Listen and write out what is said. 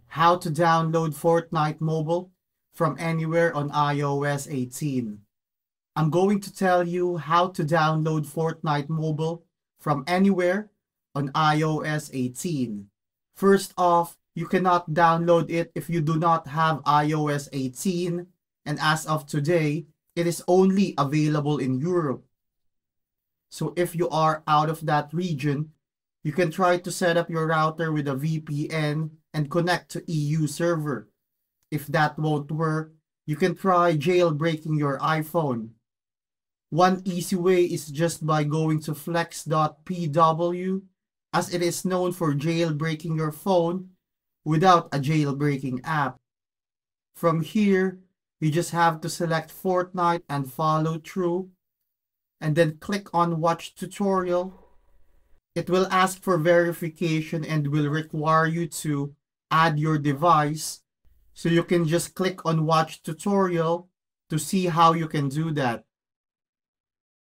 How to download Fortnite Mobile from anywhere on iOS 18. I'm going to tell you how to download Fortnite Mobile from anywhere on iOS 18. First off, you cannot download it if you do not have iOS 18, and as of today, it is only available in Europe. So if you are out of that region, you can try to set up your router with a VPN and connect to EU server. If that won't work, you can try jailbreaking your iPhone. One easy way is just by going to flex.pw, as it is known for jailbreaking your phone without a jailbreaking app. From here, you just have to select Fortnite and follow through, and then click on Watch Tutorial. It will ask for verification and will require you to add your device. So you can just click on Watch Tutorial to see how you can do that.